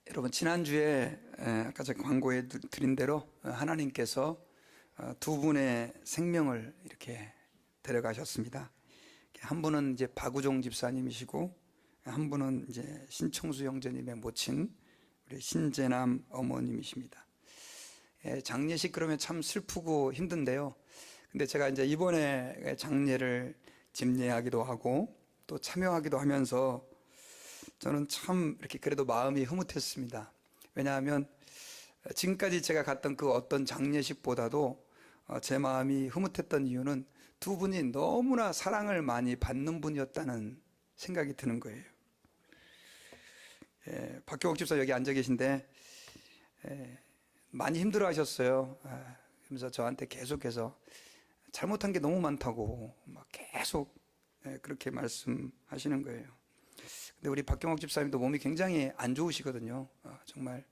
여러분 지난주에 아까 제가 광고에 드린 대로 하나님께서 두 분의 생명을 이렇게 데려가셨습니다. 한 분은 이제 박우종 집사님이시고 한 분은 이제 신청수 형제님의 모친 우리 신재남 어머님이십니다. 장례식 그러면 참 슬프고 힘든데요. 근데 제가 이제 이번에 장례를 집례하기도 하고 또 참여하기도 하면서 저는 참 이렇게 그래도 마음이 흐뭇했습니다. 왜냐하면 지금까지 제가 갔던 그 어떤 장례식보다도 제 마음이 흐뭇했던 이유는 두 분이 너무나 사랑을 많이 받는 분이었다는 생각이 드는 거예요. 박경옥 집사 여기 앉아 계신데 많이 힘들어 하셨어요. 그러면서 저한테 계속해서 잘못한 게 너무 많다고 막 계속 그렇게 말씀하시는 거예요. 근데 우리 박경옥 집사님도 몸이 굉장히 안 좋으시거든요. 정말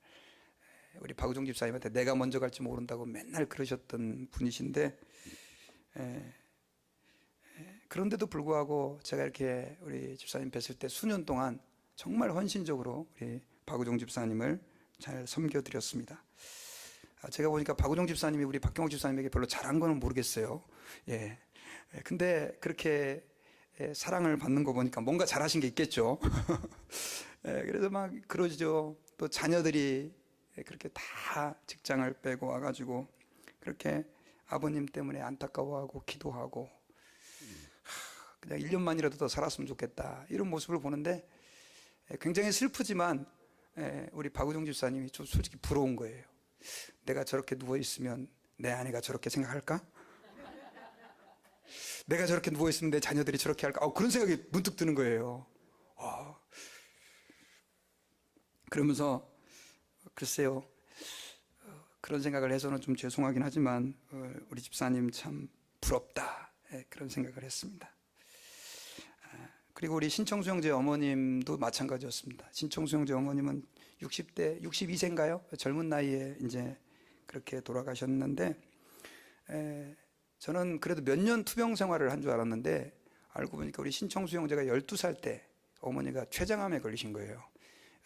우리 박우종 집사님한테 내가 먼저 갈지 모른다고 맨날 그러셨던 분이신데 그런데도 불구하고 제가 이렇게 우리 집사님 뵀을 때 수년 동안 정말 헌신적으로 우리 박우종 집사님을 잘 섬겨드렸습니다. 제가 보니까 박우종 집사님이 우리 박경옥 집사님에게 별로 잘한 거는 모르겠어요. 근데 그렇게 사랑을 받는 거 보니까 뭔가 잘하신 게 있겠죠. 그래서 막 그러죠. 또 자녀들이 그렇게 다 직장을 빼고 와가지고 그렇게 아버님 때문에 안타까워하고 기도하고 그냥 1년만이라도 더 살았으면 좋겠다 이런 모습을 보는데 굉장히 슬프지만 우리 박우종 집사님이 좀 솔직히 부러운 거예요. 내가 저렇게 누워있으면 내 아내가 저렇게 생각할까? 내가 저렇게 누워있으면 내 자녀들이 저렇게 할까? 그런 생각이 문득 드는 거예요. 그러면서 글쎄요, 그런 생각을 해서는 좀 죄송하긴 하지만 우리 집사님 참 부럽다 그런 생각을 했습니다. 그리고 우리 신청수 형제 어머님도 마찬가지였습니다. 신청수 형제 어머님은 60대, 62세인가요? 젊은 나이에 이제 그렇게 돌아가셨는데 저는 그래도 몇 년 투병 생활을 한 줄 알았는데 알고 보니까 우리 신청수 형제가 12살 때 어머니가 췌장암에 걸리신 거예요.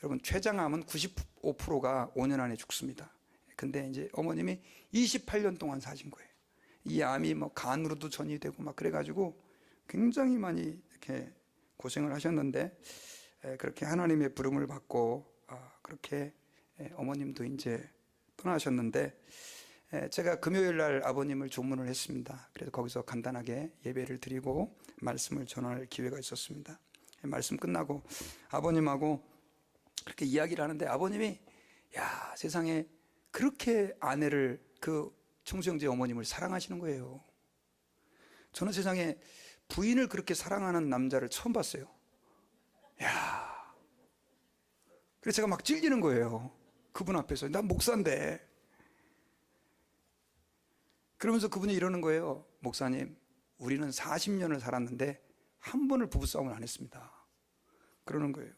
여러분 췌장암은 95%가 5년 안에 죽습니다. 근데 이제 어머님이 28년 동안 사신 거예요. 이 암이 뭐 간으로도 전이 되고 막 그래가지고 굉장히 많이 이렇게 고생을 하셨는데 그렇게 하나님의 부름을 받고 그렇게 어머님도 이제 떠나셨는데 제가 금요일 날 아버님을 조문을 했습니다. 그래서 거기서 간단하게 예배를 드리고 말씀을 전할 기회가 있었습니다. 말씀 끝나고 아버님하고 그렇게 이야기를 하는데 아버님이 야 세상에 그렇게 아내를 그 청수형제 어머님을 사랑하시는 거예요. 저는 세상에 부인을 그렇게 사랑하는 남자를 처음 봤어요. 야, 그래서 제가 막 찔리는 거예요. 그분 앞에서. 난 목사인데. 그러면서 그분이 이러는 거예요. 목사님, 우리는 40년을 살았는데 한 번을 부부싸움을 안 했습니다. 그러는 거예요.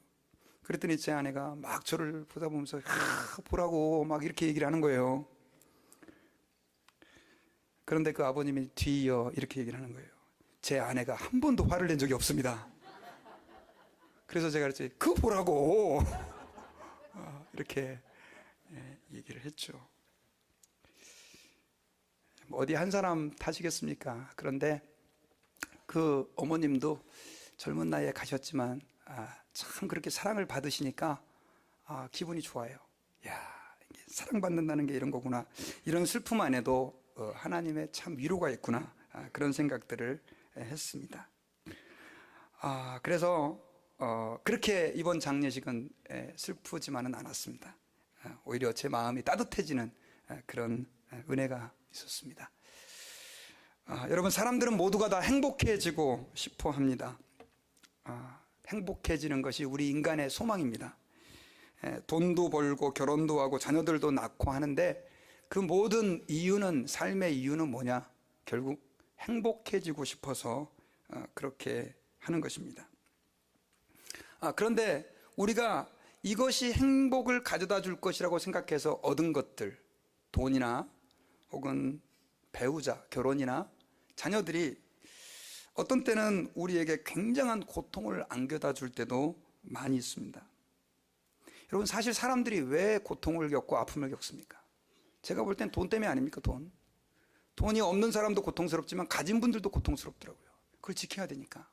그랬더니 제 아내가 막 저를 보다 보면서 보라고 막 이렇게 얘기를 하는 거예요. 그런데 그 아버님이 뒤이어 이렇게 얘기를 하는 거예요. 제 아내가 한 번도 화를 낸 적이 없습니다. 그래서 제가 그랬지, 그거 보라고 이렇게 얘기를 했죠. 어디 한 사람 탓이겠습니까? 그런데 그 어머님도 젊은 나이에 가셨지만 참 그렇게 사랑을 받으시니까 기분이 좋아요. 야, 사랑받는다는 게 이런 거구나. 이런 슬픔 안에도 하나님의 참 위로가 있구나. 그런 생각들을 했습니다. 그래서 그렇게 이번 장례식은 슬프지만은 않았습니다. 오히려 제 마음이 따뜻해지는 그런 은혜가 있었습니다. 여러분 사람들은 모두가 다 행복해지고 싶어 합니다. 행복해지는 것이 우리 인간의 소망입니다. 돈도 벌고 결혼도 하고 자녀들도 낳고 하는데 그 모든 이유는 삶의 이유는 뭐냐? 결국 행복해지고 싶어서 그렇게 하는 것입니다. 그런데 우리가 이것이 행복을 가져다 줄 것이라고 생각해서 얻은 것들, 돈이나 혹은 배우자, 결혼이나 자녀들이 어떤 때는 우리에게 굉장한 고통을 안겨다 줄 때도 많이 있습니다. 여러분, 사실 사람들이 왜 고통을 겪고 아픔을 겪습니까? 제가 볼 땐 돈 때문에 아닙니까? 돈이 없는 사람도 고통스럽지만 가진 분들도 고통스럽더라고요. 그걸 지켜야 되니까.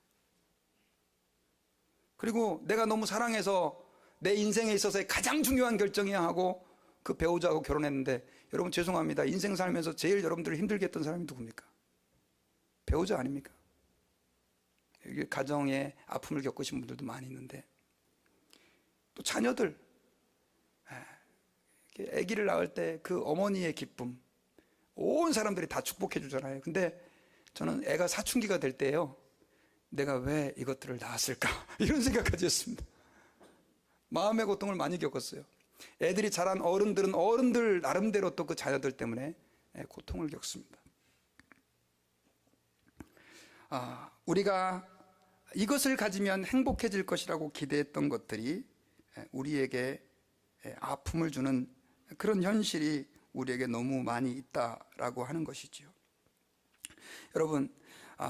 그리고 내가 너무 사랑해서 내 인생에 있어서의 가장 중요한 결정이야 하고 그 배우자하고 결혼했는데, 여러분 죄송합니다, 인생 살면서 제일 여러분들을 힘들게 했던 사람이 누굽니까? 배우자 아닙니까? 여기 가정에 아픔을 겪으신 분들도 많이 있는데, 또 자녀들, 아기를 낳을 때 그 어머니의 기쁨, 온 사람들이 다 축복해 주잖아요. 근데 저는 애가 사춘기가 될 때요, 내가 왜 이것들을 낳았을까 이런 생각까지 했습니다. 마음의 고통을 많이 겪었어요. 애들이 자란 어른들은 어른들 나름대로 또 그 자녀들 때문에 고통을 겪습니다. 우리가 이것을 가지면 행복해질 것이라고 기대했던 것들이 우리에게 아픔을 주는 그런 현실이 우리에게 너무 많이 있다라고 하는 것이지요. 여러분,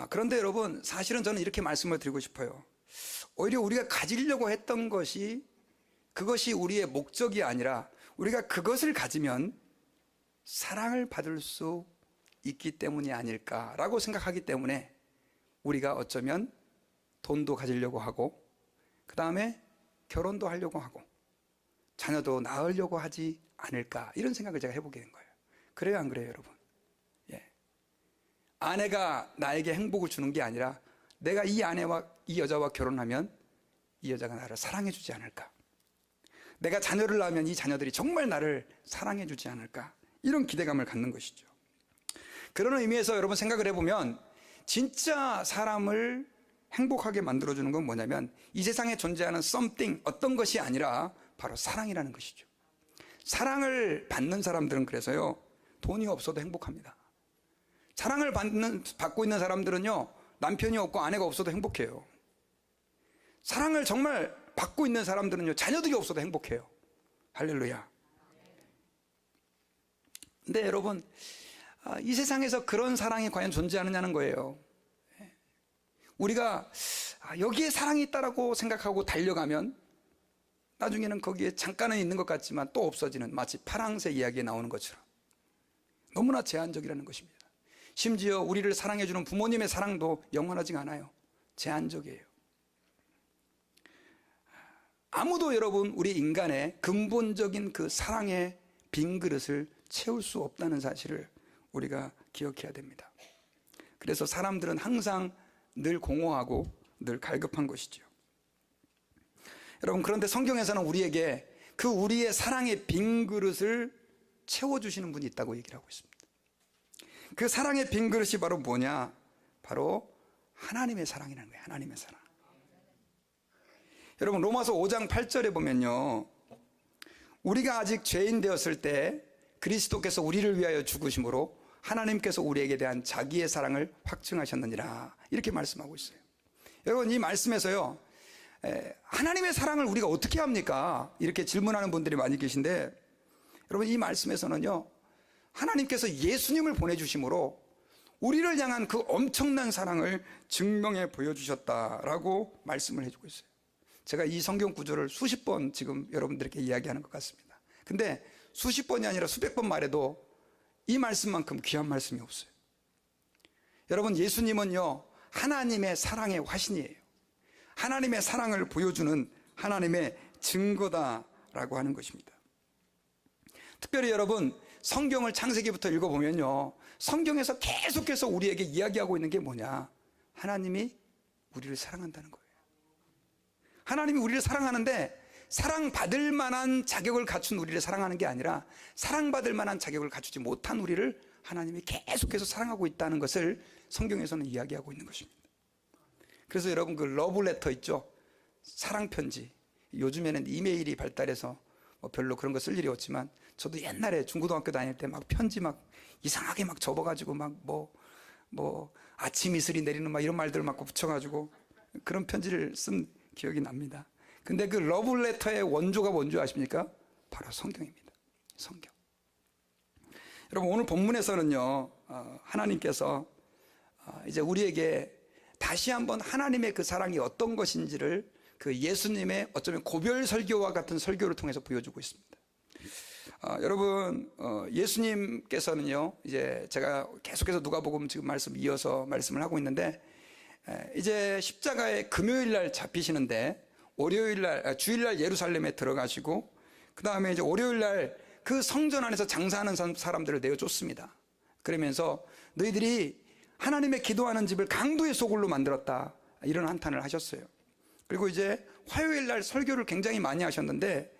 그런데 여러분, 사실은 저는 이렇게 말씀을 드리고 싶어요. 오히려 우리가 가지려고 했던 것이, 그것이 우리의 목적이 아니라 우리가 그것을 가지면 사랑을 받을 수 있기 때문이 아닐까라고 생각하기 때문에 우리가 어쩌면 돈도 가지려고 하고, 그 다음에 결혼도 하려고 하고, 자녀도 낳으려고 하지 않을까, 이런 생각을 제가 해보게 된 거예요. 그래요, 안 그래요, 여러분? 아내가 나에게 행복을 주는 게 아니라 내가 이 아내와 이 여자와 결혼하면 이 여자가 나를 사랑해 주지 않을까, 내가 자녀를 낳으면 이 자녀들이 정말 나를 사랑해 주지 않을까, 이런 기대감을 갖는 것이죠. 그런 의미에서 여러분 생각을 해보면 진짜 사람을 행복하게 만들어주는 건 뭐냐면 이 세상에 존재하는 something, 어떤 것이 아니라 바로 사랑이라는 것이죠. 사랑을 받는 사람들은 그래서요, 돈이 없어도 행복합니다. 사랑을 받고 있는 사람들은요, 남편이 없고 아내가 없어도 행복해요. 사랑을 정말 받고 있는 사람들은요, 자녀들이 없어도 행복해요. 할렐루야. 근데 여러분, 이 세상에서 그런 사랑이 과연 존재하느냐는 거예요. 우리가 여기에 사랑이 있다라고 생각하고 달려가면 나중에는 거기에 잠깐은 있는 것 같지만 또 없어지는, 마치 파랑새 이야기에 나오는 것처럼 너무나 제한적이라는 것입니다. 심지어 우리를 사랑해주는 부모님의 사랑도 영원하지가 않아요. 제한적이에요. 아무도 여러분 우리 인간의 근본적인 그 사랑의 빈 그릇을 채울 수 없다는 사실을 우리가 기억해야 됩니다. 그래서 사람들은 항상 늘 공허하고 늘 갈급한 것이죠. 여러분, 그런데 성경에서는 우리에게 그 우리의 사랑의 빈 그릇을 채워주시는 분이 있다고 얘기를 하고 있습니다. 그 사랑의 빈 그릇이 바로 뭐냐? 바로 하나님의 사랑이라는 거예요. 하나님의 사랑. 여러분, 로마서 5장 8절에 보면요, 우리가 아직 죄인 되었을 때 그리스도께서 우리를 위하여 죽으심으로 하나님께서 우리에게 대한 자기의 사랑을 확증하셨느니라, 이렇게 말씀하고 있어요. 여러분, 이 말씀에서요, 하나님의 사랑을 우리가 어떻게 합니까? 이렇게 질문하는 분들이 많이 계신데, 여러분, 이 말씀에서는요, 하나님께서 예수님을 보내주심으로 우리를 향한 그 엄청난 사랑을 증명해 보여주셨다라고 말씀을 해주고 있어요. 제가 이 성경 구절을 수십 번 지금 여러분들에게 이야기하는 것 같습니다. 근데 수십 번이 아니라 수백 번 말해도 이 말씀만큼 귀한 말씀이 없어요. 여러분, 예수님은요, 하나님의 사랑의 화신이에요. 하나님의 사랑을 보여주는 하나님의 증거다라고 하는 것입니다. 특별히 여러분, 성경을 창세기부터 읽어보면요, 성경에서 계속해서 우리에게 이야기하고 있는 게 뭐냐? 하나님이 우리를 사랑한다는 거예요. 하나님이 우리를 사랑하는데 사랑받을 만한 자격을 갖춘 우리를 사랑하는 게 아니라 사랑받을 만한 자격을 갖추지 못한 우리를 하나님이 계속해서 사랑하고 있다는 것을 성경에서는 이야기하고 있는 것입니다. 그래서 여러분, 그 러브레터 있죠? 사랑편지. 요즘에는 이메일이 발달해서 별로 그런 거 쓸 일이 없지만 저도 옛날에 중고등학교 다닐 때 막 편지 막 이상하게 막 접어가지고 막 아침 이슬이 내리는 막 이런 말들을 막 붙여가지고 그런 편지를 쓴 기억이 납니다. 근데 그 러브레터의 원조가 뭔지 아십니까? 바로 성경입니다. 성경. 여러분, 오늘 본문에서는요, 하나님께서 이제 우리에게 다시 한번 하나님의 그 사랑이 어떤 것인지를 그 예수님의 어쩌면 고별 설교와 같은 설교를 통해서 보여주고 있습니다. 여러분, 예수님께서는요, 이제 제가 계속해서 누가복음 지금 말씀 이어서 말씀을 하고 있는데, 이제 십자가에 금요일 날 잡히시는데, 주일날 예루살렘에 들어가시고, 그 다음에 이제 월요일 날 그 성전 안에서 장사하는 사람들을 내어쫓습니다. 그러면서 너희들이 하나님의 기도하는 집을 강도의 소굴로 만들었다, 이런 한탄을 하셨어요. 그리고 이제 화요일 날 설교를 굉장히 많이 하셨는데,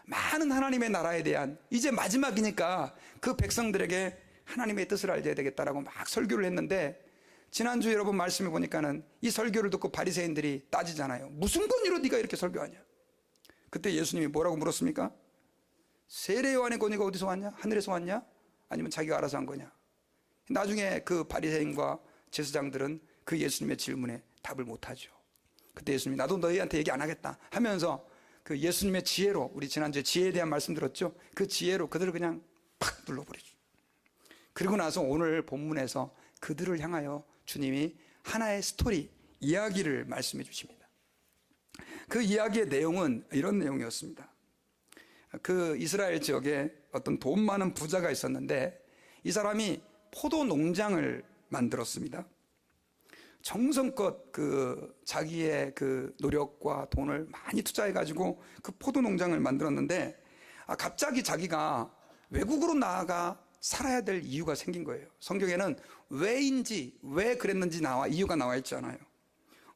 많은 하나님의 나라에 대한, 이제 마지막이니까 그 백성들에게 하나님의 뜻을 알려야 되겠다라고 막 설교를 했는데, 지난주 여러분 말씀해 보니까는 이 설교를 듣고 바리새인들이 따지잖아요. 무슨 권위로 네가 이렇게 설교하냐? 그때 예수님이 뭐라고 물었습니까? 세례 요한의 권위가 어디서 왔냐? 하늘에서 왔냐? 아니면 자기가 알아서 한 거냐? 나중에 그 바리새인과 제사장들은 그 예수님의 질문에 답을 못하죠. 그때 예수님이 나도 너희한테 얘기 안 하겠다 하면서 그 예수님의 지혜로, 우리 지난주에 지혜에 대한 말씀 들었죠? 그 지혜로 그들을 그냥 팍 눌러버리죠. 그리고 나서 오늘 본문에서 그들을 향하여 주님이 하나의 스토리, 이야기를 말씀해 주십니다. 그 이야기의 내용은 이런 내용이었습니다. 그 이스라엘 지역에 어떤 돈 많은 부자가 있었는데, 이 사람이 포도 농장을 만들었습니다. 정성껏 자기의 그 노력과 돈을 많이 투자해가지고 그 포도 농장을 만들었는데, 갑자기 자기가 외국으로 나아가 살아야 될 이유가 생긴 거예요. 성경에는 왜 그랬는지 이유가 나와 있지 않아요.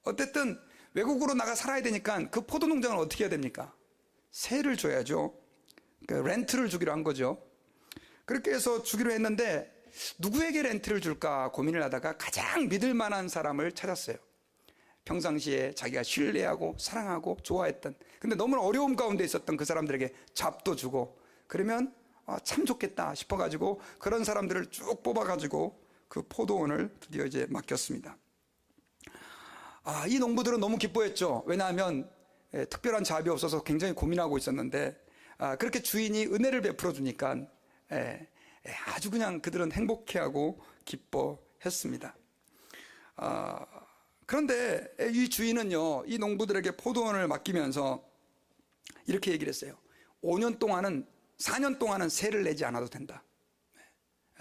어쨌든 외국으로 나가 살아야 되니까 그 포도 농장을 어떻게 해야 됩니까? 세를 줘야죠. 그러니까 렌트를 주기로 한 거죠. 그렇게 해서 주기로 했는데, 누구에게 렌트를 줄까 고민을 하다가 가장 믿을 만한 사람을 찾았어요. 평상시에 자기가 신뢰하고 사랑하고 좋아했던, 근데 너무 어려움 가운데 있었던 그 사람들에게 잡도 주고, 그러면 참 좋겠다 싶어가지고 그런 사람들을 쭉 뽑아가지고 그 포도원을 드디어 이제 맡겼습니다. 이 농부들은 너무 기뻐했죠. 왜냐하면 특별한 잡이 없어서 굉장히 고민하고 있었는데, 그렇게 주인이 은혜를 베풀어 주니까 아주 그냥 그들은 행복해하고 기뻐했습니다. 그런데 이 주인은요, 이 농부들에게 포도원을 맡기면서 이렇게 얘기를 했어요. 4년 동안은 세를 내지 않아도 된다.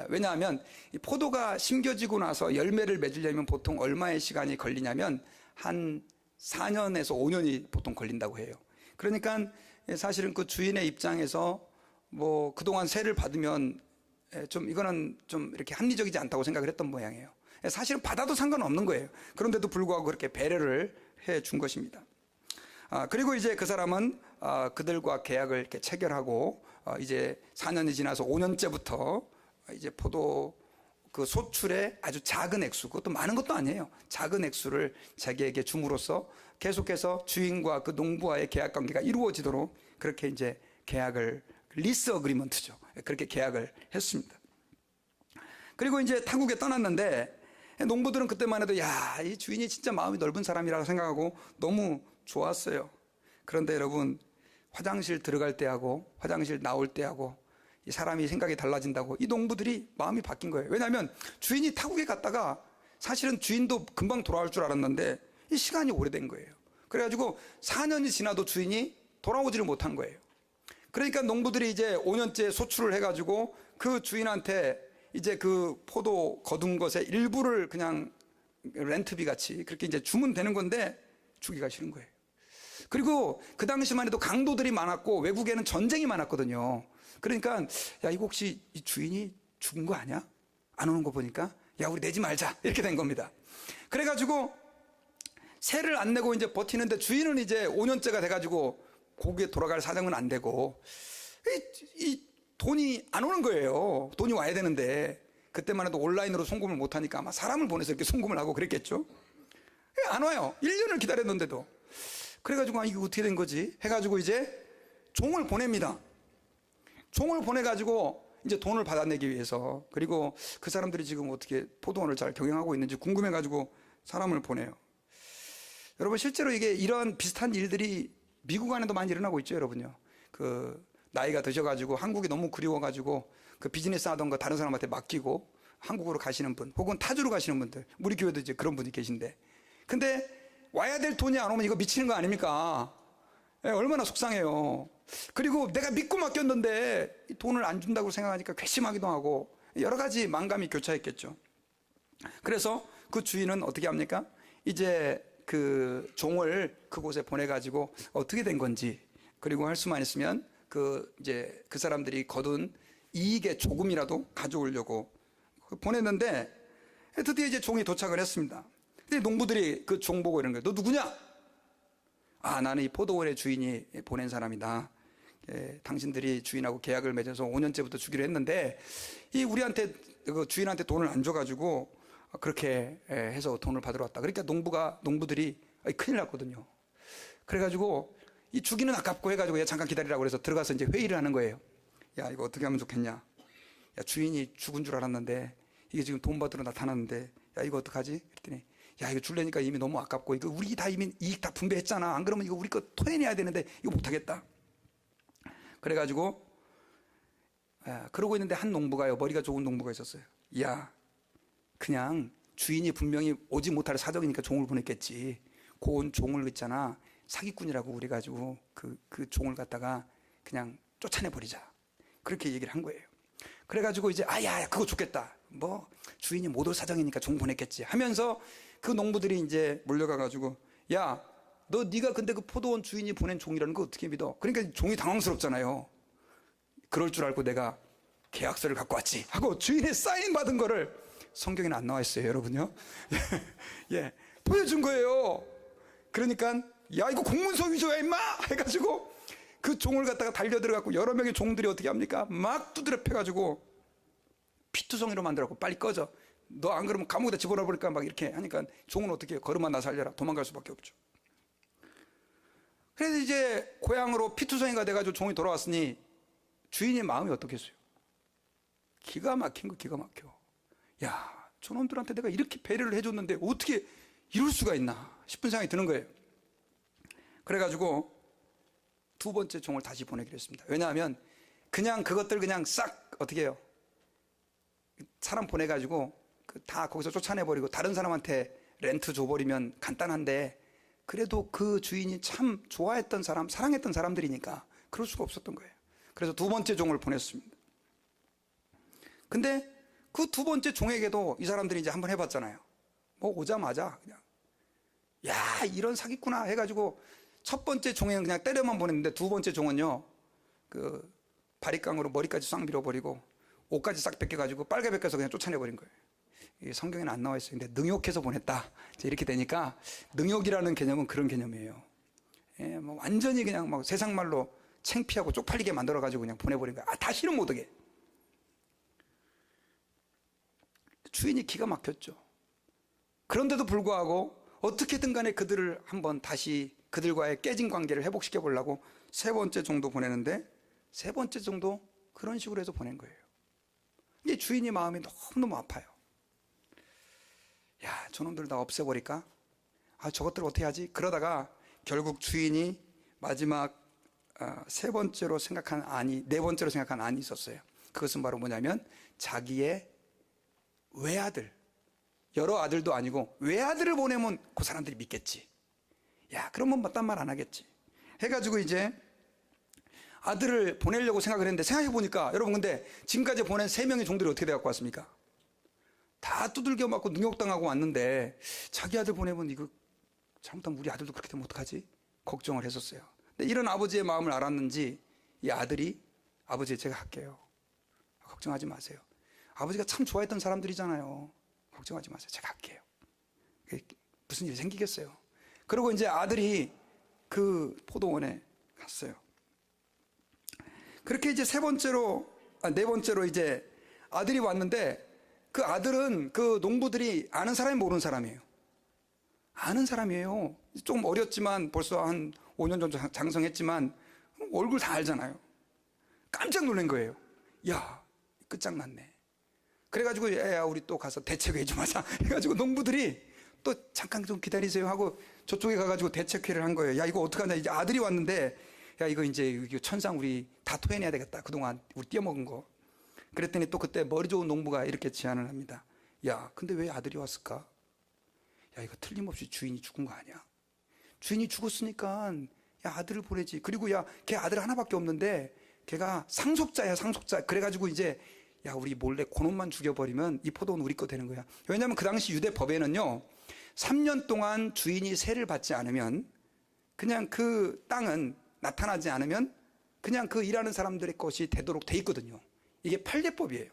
왜냐하면 이 포도가 심겨지고 나서 열매를 맺으려면 보통 얼마의 시간이 걸리냐면 한 4년에서 5년이 보통 걸린다고 해요. 그러니까 사실은 그 주인의 입장에서 뭐 그동안 세를 받으면 이거는 좀 이렇게 합리적이지 않다고 생각을 했던 모양이에요. 사실은 받아도 상관없는 거예요. 그런데도 불구하고 그렇게 배려를 해 준 것입니다. 그리고 이제 그 사람은 그들과 계약을 이렇게 체결하고, 이제 4년이 지나서 5년째부터 이제 포도 그 소출의 아주 작은 액수, 그것도 많은 것도 아니에요. 작은 액수를 자기에게 줌으로써 계속해서 주인과 그 농부와의 계약 관계가 이루어지도록 그렇게 이제 리스 어그리먼트죠. 그렇게 계약을 했습니다. 그리고 이제 타국에 떠났는데, 농부들은 그때만 해도 이 주인이 진짜 마음이 넓은 사람이라고 생각하고 너무 좋았어요. 그런데 여러분, 화장실 들어갈 때하고 화장실 나올 때하고 이 사람이 생각이 달라진다고 이 농부들이 마음이 바뀐 거예요. 왜냐하면 주인이 타국에 갔다가 사실은 주인도 금방 돌아올 줄 알았는데 이 시간이 오래된 거예요. 그래가지고 4년이 지나도 주인이 돌아오지를 못한 거예요. 그러니까 농부들이 이제 5년째 소출을 해가지고 그 주인한테 이제 그 포도 거둔 것의 일부를 그냥 렌트비 같이 그렇게 이제 주면 되는 건데 주기가 싫은 거예요. 그리고 그 당시만 해도 강도들이 많았고 외국에는 전쟁이 많았거든요. 그러니까 이거 혹시 이 주인이 죽은 거 아니야? 안 오는 거 보니까 우리 내지 말자 이렇게 된 겁니다. 그래가지고 세를 안 내고 이제 버티는데 주인은 이제 5년째가 돼가지고 거기에 돌아갈 사정은 안 되고 이 돈이 안 오는 거예요. 돈이 와야 되는데 그때만 해도 온라인으로 송금을 못하니까 아마 사람을 보내서 이렇게 송금을 하고 그랬겠죠. 안 와요. 1년을 기다렸는데도. 그래가지고 이게 어떻게 된 거지 해가지고 이제 종을 보냅니다. 종을 보내가지고 이제 돈을 받아내기 위해서, 그리고 그 사람들이 지금 어떻게 포도원을 잘 경영하고 있는지 궁금해가지고 사람을 보내요. 여러분, 실제로 이런 비슷한 일들이 미국 안에도 많이 일어나고 있죠, 여러분요. 나이가 드셔가지고 한국이 너무 그리워가지고 그 비즈니스 하던 거 다른 사람한테 맡기고 한국으로 가시는 분, 혹은 타주로 가시는 분들, 우리 교회도 이제 그런 분이 계신데, 근데 와야 될 돈이 안 오면 이거 미치는 거 아닙니까? 예, 얼마나 속상해요. 그리고 내가 믿고 맡겼는데 이 돈을 안 준다고 생각하니까 괘씸하기도 하고 여러 가지 만감이 교차했겠죠. 그래서 그 주인은 어떻게 합니까? 이제 그 종을 그곳에 보내가지고 어떻게 된 건지, 그리고 할 수만 있으면 이제 그 사람들이 거둔 이익의 조금이라도 가져오려고 보냈는데, 드디어 이제 종이 도착을 했습니다. 근데 농부들이 그 종 보고 이런 거예요. 너 누구냐? 아, 나는 이 포도원의 주인이 보낸 사람이다. 당신들이 주인하고 계약을 맺어서 5년째부터 주기로 했는데 이 우리한테 그 주인한테 돈을 안 줘가지고 그렇게 해서 돈을 받으러 왔다. 그러니까 농부들이 큰일 났거든요. 그래가지고 이 주기는 아깝고 해가지고 야, 잠깐 기다리라고 그래서 들어가서 이제 회의를 하는 거예요. 야, 이거 어떻게 하면 좋겠냐? 야, 주인이 죽은 줄 알았는데 이게 지금 돈 받으러 나타났는데 야, 이거 어떡하지? 그랬더니 야, 이거 줄래니까 이미 너무 아깝고 이거 우리 다 이미 이익 다 분배했잖아. 안 그러면 이거 우리 거 토해내야 되는데 이거 못하겠다. 그래가지고 그러고 있는데 한 농부가요, 머리가 좋은 농부가 있었어요. 야, 그냥 주인이 분명히 오지 못할 사정이니까 종을 보냈겠지. 고운 종을 있잖아, 사기꾼이라고 우리 가지고 그 종을 갖다가 그냥 쫓아내버리자. 그렇게 얘기를 한 거예요. 그래가지고 이제 야, 그거 좋겠다. 뭐 주인이 못 올 사정이니까 종 보냈겠지 하면서 그 농부들이 이제 몰려가가지고 야, 네가 근데 그 포도원 주인이 보낸 종이라는 거 어떻게 믿어? 그러니까 종이 당황스럽잖아요. 그럴 줄 알고 내가 계약서를 갖고 왔지 하고 주인의 사인 받은 거를, 성경에는 안 나와 있어요, 여러분요. 예, 보여준 거예요. 그러니까 야, 이거 공문서 위조야 임마 해가지고 그 종을 갖다가 달려들어갖고 여러 명의 종들이 어떻게 합니까? 막 두드려 패가지고 피투성이로 만들어갖고 빨리 꺼져. 너 안 그러면 감옥에다 집어넣어버릴까 막 이렇게 하니까 종은 어떻게 해요? 걸음아 나 살려라. 도망갈 수밖에 없죠. 그래서 이제 고향으로 피투성이가 돼가지고 종이 돌아왔으니 주인의 마음이 어떻겠어요? 기가 막힌 거, 기가 막혀. 야, 저놈들한테 내가 이렇게 배려를 해줬는데 어떻게 이럴 수가 있나 싶은 생각이 드는 거예요. 그래가지고 두 번째 종을 다시 보내기로 했습니다. 왜냐하면 그냥 그것들 그냥 싹 어떻게 해요? 사람 보내가지고 다 거기서 쫓아내버리고 다른 사람한테 렌트 줘버리면 간단한데, 그래도 그 주인이 참 좋아했던 사람, 사랑했던 사람들이니까 그럴 수가 없었던 거예요. 그래서 두 번째 종을 보냈습니다. 근데 그 두 번째 종에게도 이 사람들이 이제 한번 해봤잖아요. 뭐 오자마자 그냥 야, 이런 사기꾼아 해가지고 첫 번째 종에는 그냥 때려만 보냈는데 두 번째 종은요, 그 바리깡으로 머리까지 싹 밀어버리고 옷까지 싹 벗겨가지고 빨개 벗겨서 그냥 쫓아내버린 거예요. 이게 성경에는 안 나와 있어요. 근데 능욕해서 보냈다. 이렇게 되니까 능욕이라는 개념은 그런 개념이에요. 예, 뭐 완전히 그냥 막 세상 말로 창피하고 쪽팔리게 만들어가지고 그냥 보내버린 거예요. 다시는 못 오게. 주인이 기가 막혔죠. 그런데도 불구하고 어떻게든 간에 그들을 한번 다시 그들과의 깨진 관계를 회복시켜 보려고 세 번째 종도 보내는데 세 번째 종도 그런 식으로 해서 보낸 거예요. 이게 주인이 마음이 너무너무 아파요. 야, 저놈들 다 없애버릴까? 저것들 어떻게 하지? 그러다가 결국 주인이 마지막 세 번째로 생각한 안이, 네 번째로 생각한 안이 있었어요. 그것은 바로 뭐냐면 자기의 외아들, 여러 아들도 아니고 외아들을 보내면 그 사람들이 믿겠지. 야, 그러면 딴 말 안 하겠지 해가지고 이제 아들을 보내려고 생각을 했는데, 생각해보니까 여러분, 근데 지금까지 보낸 3명의 종들이 어떻게 돼갖고 왔습니까? 다 두들겨 맞고 능욕당하고 왔는데 자기 아들 보내면 이거 잘못하면 우리 아들도 그렇게 되면 어떡하지? 걱정을 했었어요. 근데 이런 아버지의 마음을 알았는지 이 아들이, 아버지 제가 할게요, 걱정하지 마세요. 아버지가 참 좋아했던 사람들이잖아요. 걱정하지 마세요. 제가 할게요. 무슨 일이 생기겠어요. 그리고 이제 아들이 그 포도원에 갔어요. 그렇게 이제 네 번째로 이제 아들이 왔는데, 그 아들은 그 농부들이 아는 사람이 모르는 사람이에요. 아는 사람이에요. 좀 어렸지만 벌써 한 5년 정도 장성했지만 얼굴 다 알잖아요. 깜짝 놀란 거예요. 야, 끝장났네. 그래가지고 야, 우리 또 가서 대책회의 좀 하자 해가지고 농부들이 또 잠깐 좀 기다리세요 하고 저쪽에 가가지고 대책회의를 한 거예요. 야, 이거 어떡하냐. 이제 아들이 왔는데 야, 이거 이제 천상 우리 다 토해내야 되겠다. 그동안 우리 떼어먹은 거. 그랬더니 또 그때 머리 좋은 농부가 이렇게 제안을 합니다. 야, 근데 왜 아들이 왔을까? 야, 이거 틀림없이 주인이 죽은 거 아니야? 주인이 죽었으니까 야 아들을 보내지. 그리고 야 걔 아들 하나밖에 없는데 걔가 상속자야 상속자. 그래가지고 이제 야 우리 몰래 그놈만 죽여버리면 이 포도원 우리 거 되는 거야. 왜냐하면 그 당시 유대 법에는요 3년 동안 주인이 세를 받지 않으면 그냥 그 땅은 나타나지 않으면 그냥 그 일하는 사람들의 것이 되도록 돼 있거든요. 이게 판례법이에요.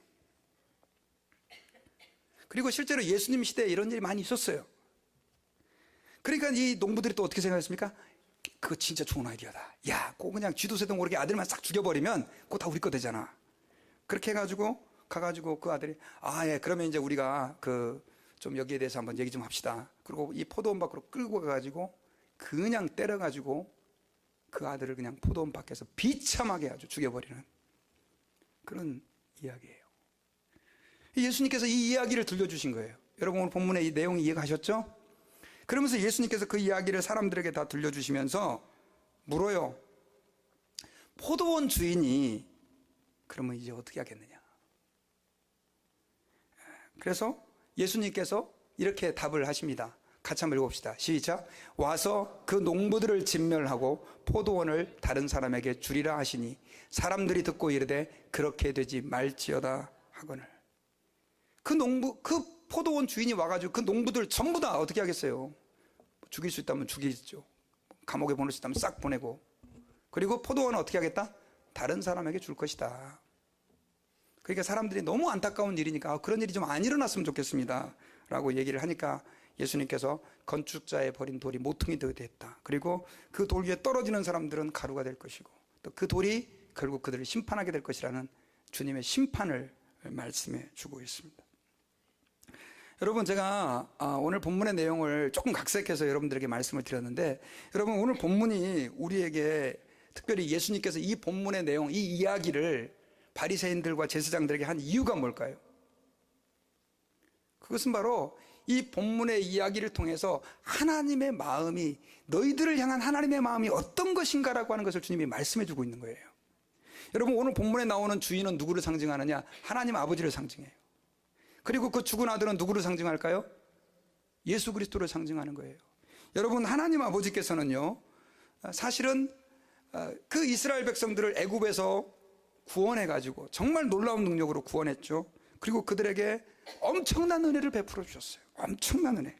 그리고 실제로 예수님 시대에 이런 일이 많이 있었어요. 그러니까 이 농부들이 또 어떻게 생각했습니까? 그거 진짜 좋은 아이디어다. 야, 그거 그냥 쥐도 새도 모르게 아들만 싹 죽여버리면 그거 다 우리 거 되잖아. 그렇게 해가지고 가가지고 그 아들이 예, 그러면 이제 우리가 좀 여기에 대해서 한번 얘기 좀 합시다. 그리고 이 포도원 밖으로 끌고 가가지고 그냥 때려가지고 그 아들을 그냥 포도원 밖에서 비참하게 아주 죽여버리는 그런 이야기예요. 예수님께서 이 이야기를 들려주신 거예요. 여러분 오늘 본문의 이 내용 이해가셨죠? 그러면서 예수님께서 그 이야기를 사람들에게 다 들려주시면서 물어요. 포도원 주인이 그러면 이제 어떻게 하겠느냐? 그래서 예수님께서 이렇게 답을 하십니다. 같이 한번 읽어봅시다. 시작. 와서 그 농부들을 진멸하고 포도원을 다른 사람에게 주리라 하시니 사람들이 듣고 이르되 그렇게 되지 말지어다 하거늘. 그 포도원 주인이 와가지고 그 농부들 전부 다 어떻게 하겠어요? 죽일 수 있다면 죽이죠. 감옥에 보낼 수 있다면 싹 보내고. 그리고 포도원은 어떻게 하겠다? 다른 사람에게 줄 것이다. 그러니까 사람들이 너무 안타까운 일이니까 그런 일이 좀 안 일어났으면 좋겠습니다 라고 얘기를 하니까 예수님께서 건축자의 버린 돌이 모퉁이 되었다. 그리고 그 돌 위에 떨어지는 사람들은 가루가 될 것이고 또 그 돌이 결국 그들을 심판하게 될 것이라는 주님의 심판을 말씀해 주고 있습니다. 여러분 제가 오늘 본문의 내용을 조금 각색해서 여러분들에게 말씀을 드렸는데 여러분 오늘 본문이 우리에게 특별히 예수님께서 이 본문의 내용, 이 이야기를 바리새인들과 제사장들에게 한 이유가 뭘까요? 그것은 바로 이 본문의 이야기를 통해서 하나님의 마음이 너희들을 향한 하나님의 마음이 어떤 것인가라고 하는 것을 주님이 말씀해 주고 있는 거예요. 여러분 오늘 본문에 나오는 주인은 누구를 상징하느냐? 하나님 아버지를 상징해요. 그리고 그 죽은 아들은 누구를 상징할까요? 예수 그리스도를 상징하는 거예요. 여러분 하나님 아버지께서는요 사실은 그 이스라엘 백성들을 애굽에서 구원해가지고 정말 놀라운 능력으로 구원했죠. 그리고 그들에게 엄청난 은혜를 베풀어 주셨어요. 엄청난 은혜.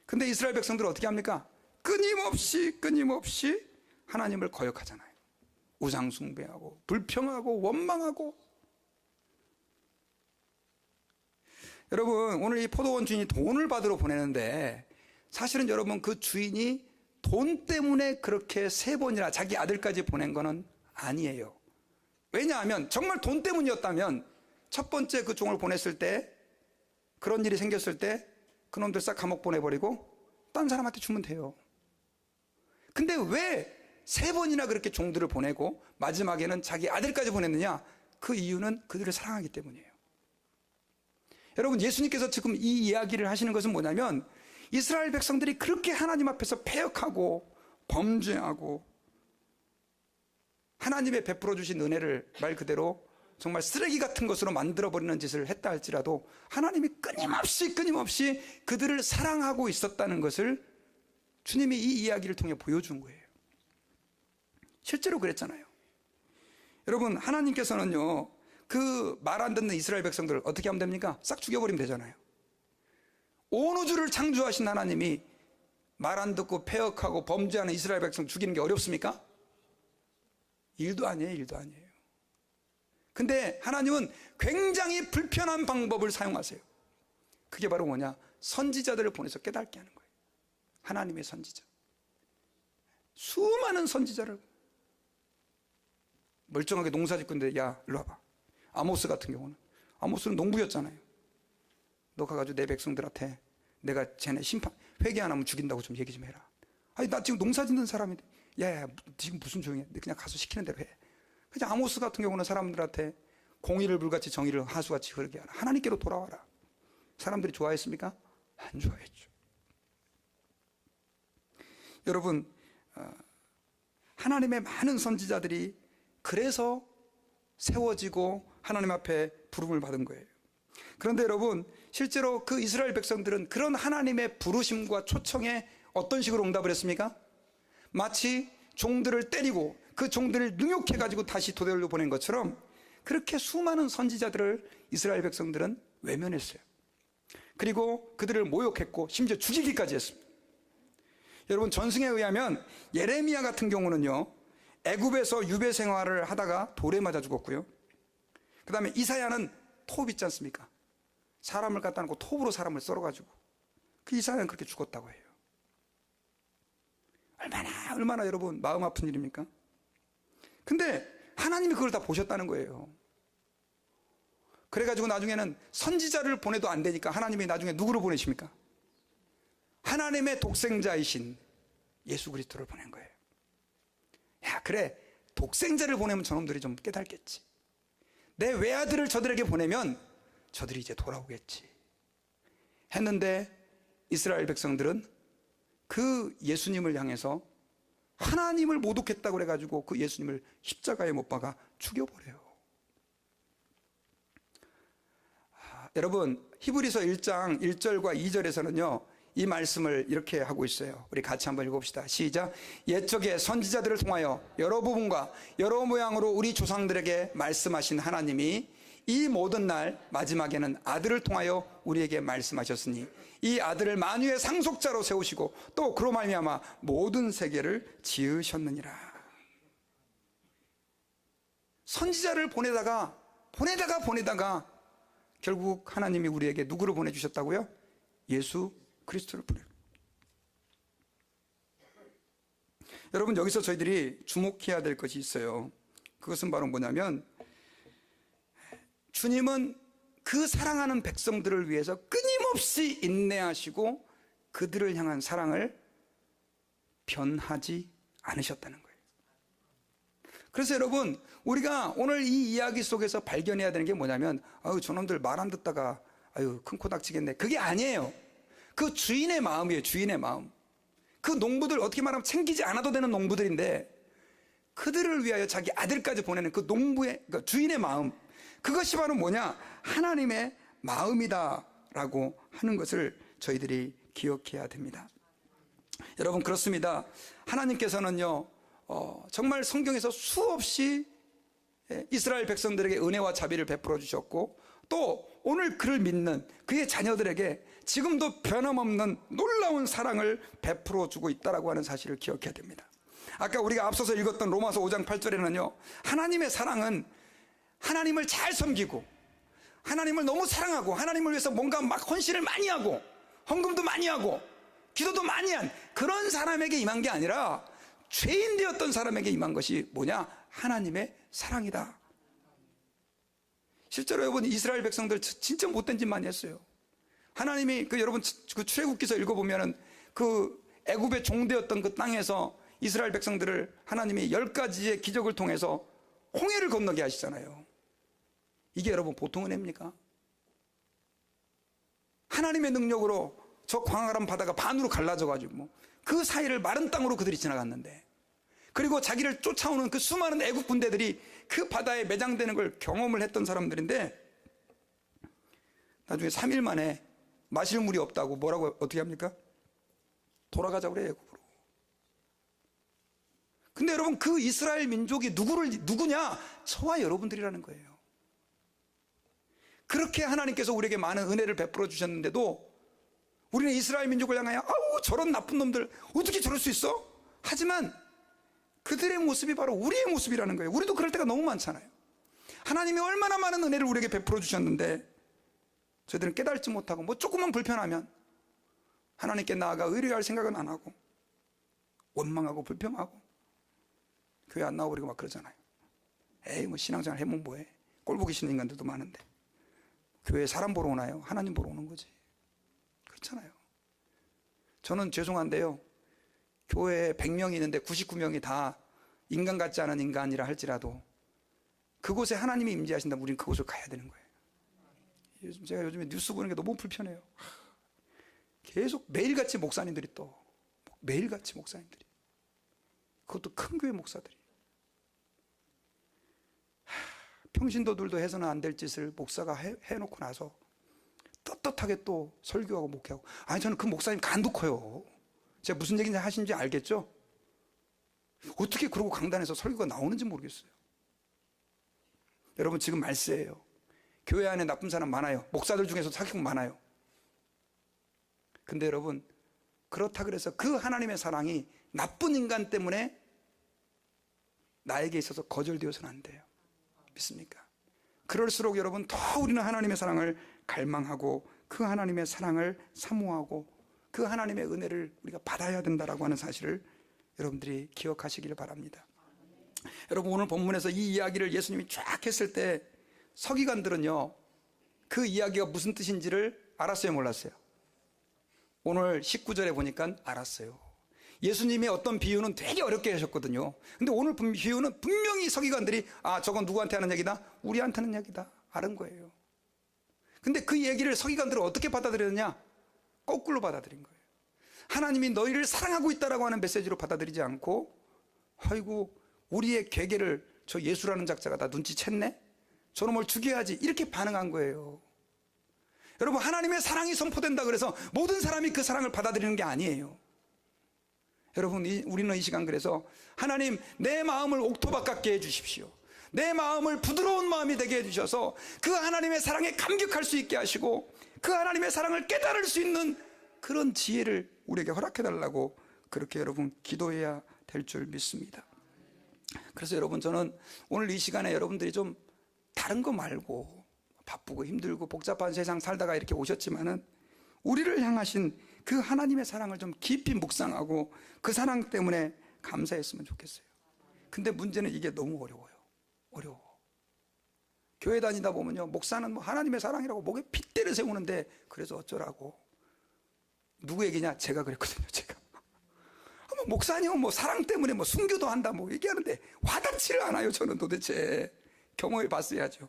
근데 이스라엘 백성들은 어떻게 합니까? 끊임없이 하나님을 거역하잖아요. 우상 숭배하고 불평하고 원망하고. 여러분 오늘 이 포도원 주인이 돈을 받으러 보내는데 사실은 여러분 그 주인이 돈 때문에 그렇게 3번이나 자기 아들까지 보낸 거는 아니에요. 왜냐하면 정말 돈 때문이었다면 첫 번째 그 종을 보냈을 때 그런 일이 생겼을 때 그놈들 싹 감옥 보내버리고 딴 사람한테 주면 돼요. 근데 왜 3번이나 그렇게 종들을 보내고 마지막에는 자기 아들까지 보냈느냐? 그 이유는 그들을 사랑하기 때문이에요. 여러분 예수님께서 지금 이 이야기를 하시는 것은 뭐냐면 이스라엘 백성들이 그렇게 하나님 앞에서 패역하고 범죄하고 하나님의 베풀어 주신 은혜를 말 그대로 정말 쓰레기 같은 것으로 만들어버리는 짓을 했다 할지라도 하나님이 끊임없이 그들을 사랑하고 있었다는 것을 주님이 이 이야기를 통해 보여준 거예요. 실제로 그랬잖아요. 여러분 하나님께서는요 그 말 안 듣는 이스라엘 백성들을 어떻게 하면 됩니까? 싹 죽여버리면 되잖아요. 온 우주를 창조하신 하나님이 말 안 듣고 패역하고 범죄하는 이스라엘 백성 죽이는 게 어렵습니까? 일도 아니에요. 근데 하나님은 굉장히 불편한 방법을 사용하세요. 그게 바로 뭐냐? 선지자들을 보내서 깨닫게 하는 거예요. 하나님의 선지자. 수많은 선지자를 멀쩡하게 농사 짓고 있는데 야 일로 와봐. 아모스 같은 경우는 아모스는 농부였잖아요. 너 가가지고 내 백성들한테 내가 쟤네 심판 회개 안 하면 죽인다고 좀 얘기 좀 해라. 아니 나 지금 농사 짓는 사람인데 야 지금 무슨 조용히 해. 그냥 가서 시키는 대로 해. 그냥 아모스 같은 경우는 사람들한테 공의를 불같이 정의를 하수같이 흐르게 하라. 하나님께로 돌아와라. 사람들이 좋아했습니까? 안 좋아했죠. 여러분 하나님의 많은 선지자들이 그래서 세워지고 하나님 앞에 부름을 받은 거예요. 그런데 여러분 실제로 그 이스라엘 백성들은 그런 하나님의 부르심과 초청에 어떤 식으로 응답을 했습니까? 마치 종들을 때리고 그 종들을 능욕해가지고 다시 도대로 보낸 것처럼 그렇게 수많은 선지자들을 이스라엘 백성들은 외면했어요. 그리고 그들을 모욕했고 심지어 죽이기까지 했습니다. 여러분, 전승에 의하면 예레미야 같은 경우는요, 애굽에서 유배 생활을 하다가 돌에 맞아 죽었고요. 그 다음에 이사야는 톱 있지 않습니까? 사람을 갖다 놓고 톱으로 사람을 썰어가지고 그 이사야는 그렇게 죽었다고 해요. 얼마나 여러분 마음 아픈 일입니까? 근데 하나님이 그걸 다 보셨다는 거예요. 그래가지고 나중에는 선지자를 보내도 안 되니까 하나님이 나중에 누구를 보내십니까? 하나님의 독생자이신 예수 그리스도를 보낸 거예요. 야, 그래, 독생자를 보내면 저놈들이 좀 깨닫겠지. 내 외아들을 저들에게 보내면 저들이 이제 돌아오겠지 했는데, 이스라엘 백성들은 그 예수님을 향해서 하나님을 모독했다고 그래가지고 그 예수님을 십자가에 못 박아 죽여버려요. 여러분, 히브리서 1장 1절과 2절에서는요 이 말씀을 이렇게 하고 있어요. 우리 같이 한번 읽어봅시다. 시작. 옛적에 선지자들을 통하여 여러 부분과 여러 모양으로 우리 조상들에게 말씀하신 하나님이 이 모든 날 마지막에는 아들을 통하여 우리에게 말씀하셨으니 이 아들을 만유의 상속자로 세우시고 또 그로 말미암아 모든 세계를 지으셨느니라. 선지자를 보내다가 결국 하나님이 우리에게 누구를 보내주셨다고요? 예수 그리스도를 보내요. 여러분, 여기서 저희들이 주목해야 될 것이 있어요. 그것은 바로 뭐냐면, 주님은 그 사랑하는 백성들을 위해서 끊임없이 인내하시고 그들을 향한 사랑을 변하지 않으셨다는 거예요. 그래서 여러분, 우리가 오늘 이 이야기 속에서 발견해야 되는 게 뭐냐면, 아유, 저놈들 말 안 듣다가 아유, 큰 코 닥치겠네, 그게 아니에요. 그 주인의 마음이에요. 주인의 마음. 그 농부들, 어떻게 말하면 챙기지 않아도 되는 농부들인데 그들을 위하여 자기 아들까지 보내는 그 농부의, 그러니까 주인의 마음, 그것이 바로 뭐냐? 하나님의 마음이다라고 하는 것을 저희들이 기억해야 됩니다. 여러분, 그렇습니다. 하나님께서는요 정말 성경에서 수없이 이스라엘 백성들에게 은혜와 자비를 베풀어 주셨고, 또 오늘 그를 믿는 그의 자녀들에게 지금도 변함없는 놀라운 사랑을 베풀어 주고 있다고 하는 사실을 기억해야 됩니다. 아까 우리가 앞서서 읽었던 로마서 5장 8절에는요 하나님의 사랑은 하나님을 잘 섬기고 하나님을 너무 사랑하고 하나님을 위해서 뭔가 막 헌신을 많이 하고 헌금도 많이 하고 기도도 많이 한 그런 사람에게 임한 게 아니라 죄인 되었던 사람에게 임한 것이 뭐냐? 하나님의 사랑이다. 실제로 여러분, 이스라엘 백성들 진짜 못된 짓 많이 했어요. 하나님이 여러분 그 출애굽기서 읽어보면은 그 애굽의 종되었던 그 땅에서 이스라엘 백성들을 하나님이 10가지의 기적을 통해서 홍해를 건너게 하시잖아요. 이게 여러분 보통 은혜입니까? 하나님의 능력으로 저 광활한 바다가 반으로 갈라져가지고 그 사이를 마른 땅으로 그들이 지나갔는데, 그리고 자기를 쫓아오는 그 수많은 애국 군대들이 그 바다에 매장되는 걸 경험을 했던 사람들인데, 나중에 3일 만에 마실 물이 없다고 뭐라고 어떻게 합니까? 돌아가자고 그래요, 애국으로. 근데 여러분, 그 이스라엘 민족이 누구냐? 저와 여러분들이라는 거예요. 그렇게 하나님께서 우리에게 많은 은혜를 베풀어 주셨는데도 우리는 이스라엘 민족을 향하여 아우, 저런 나쁜 놈들 어떻게 저럴 수 있어? 하지만 그들의 모습이 바로 우리의 모습이라는 거예요. 우리도 그럴 때가 너무 많잖아요. 하나님이 얼마나 많은 은혜를 우리에게 베풀어 주셨는데 저희들은 깨달지 못하고 뭐 조금만 불편하면 하나님께 나아가 의뢰할 생각은 안 하고 원망하고 불평하고 교회 안 나오고 막 그러잖아요. 에이, 뭐 신앙생활 해면 뭐해? 꼴 보기 싫은 인간들도 많은데 교회에 사람 보러 오나요? 하나님 보러 오는 거지. 그렇잖아요. 저는 죄송한데요, 교회에 100명이 있는데 99명이 다 인간 같지 않은 인간이라 할지라도 그곳에 하나님이 임재하신다면 우리는 그곳을 가야 되는 거예요. 제가 요즘에 뉴스 보는 게 너무 불편해요. 계속 매일같이 목사님들이 매일같이 목사님들이, 그것도 큰 교회 목사들이 평신도들도 해서는 안 될 짓을 목사가 해놓고 나서 떳떳하게 또 설교하고 목회하고. 아니, 저는 그 목사님 간도 커요. 제가 무슨 얘기인지 하신지 알겠죠? 어떻게 그러고 강단에서 설교가 나오는지 모르겠어요. 여러분, 지금 말세예요. 교회 안에 나쁜 사람 많아요. 목사들 중에서 사기꾼 많아요. 근데 여러분, 그렇다 그래서 그 하나님의 사랑이 나쁜 인간 때문에 나에게 있어서 거절되어서는 안 돼요. 믿습니까? 그럴수록 여러분, 더 우리는 하나님의 사랑을 갈망하고 그 하나님의 사랑을 사모하고 그 하나님의 은혜를 우리가 받아야 된다라고 하는 사실을 여러분들이 기억하시기를 바랍니다. 여러분, 오늘 본문에서 이 이야기를 예수님이 쫙 했을 때 서기관들은요, 그 이야기가 무슨 뜻인지를 알았어요, 몰랐어요? 오늘 19절에 보니까 알았어요. 예수님의 어떤 비유는 되게 어렵게 하셨거든요. 근데 오늘 비유는 분명히 서기관들이 저건 누구한테 하는 얘기다? 우리한테 하는 얘기다. 아는 거예요. 근데 그 얘기를 서기관들은 어떻게 받아들였냐? 거꾸로 받아들인 거예요. 하나님이 너희를 사랑하고 있다라고 하는 메시지로 받아들이지 않고, 아이고 우리의 괴계를 저 예수라는 작자가 다 눈치챘네? 저놈을 죽여야지, 이렇게 반응한 거예요. 여러분, 하나님의 사랑이 선포된다 그래서 모든 사람이 그 사랑을 받아들이는 게 아니에요. 여러분, 우리는 이 시간 그래서 하나님, 내 마음을 옥토박 같게 해주십시오. 내 마음을 부드러운 마음이 되게 해주셔서 그 하나님의 사랑에 감격할 수 있게 하시고 그 하나님의 사랑을 깨달을 수 있는 그런 지혜를 우리에게 허락해달라고 그렇게 여러분 기도해야 될 줄 믿습니다. 그래서 여러분, 저는 오늘 이 시간에 여러분들이 좀 다른 거 말고 바쁘고 힘들고 복잡한 세상 살다가 이렇게 오셨지만은 우리를 향하신 그 하나님의 사랑을 좀 깊이 묵상하고 그 사랑 때문에 감사했으면 좋겠어요. 근데 문제는 이게 너무 어려워요. 교회 다니다 보면요, 목사는 뭐 하나님의 사랑이라고 목에 핏대를 세우는데 그래서 어쩌라고. 누구 얘기냐? 제가 그랬거든요. 제가 뭐 목사님은 뭐 사랑 때문에 뭐 순교도 한다 뭐 얘기하는데 와닿지를 않아요. 저는 도대체 경험해 봤어야죠.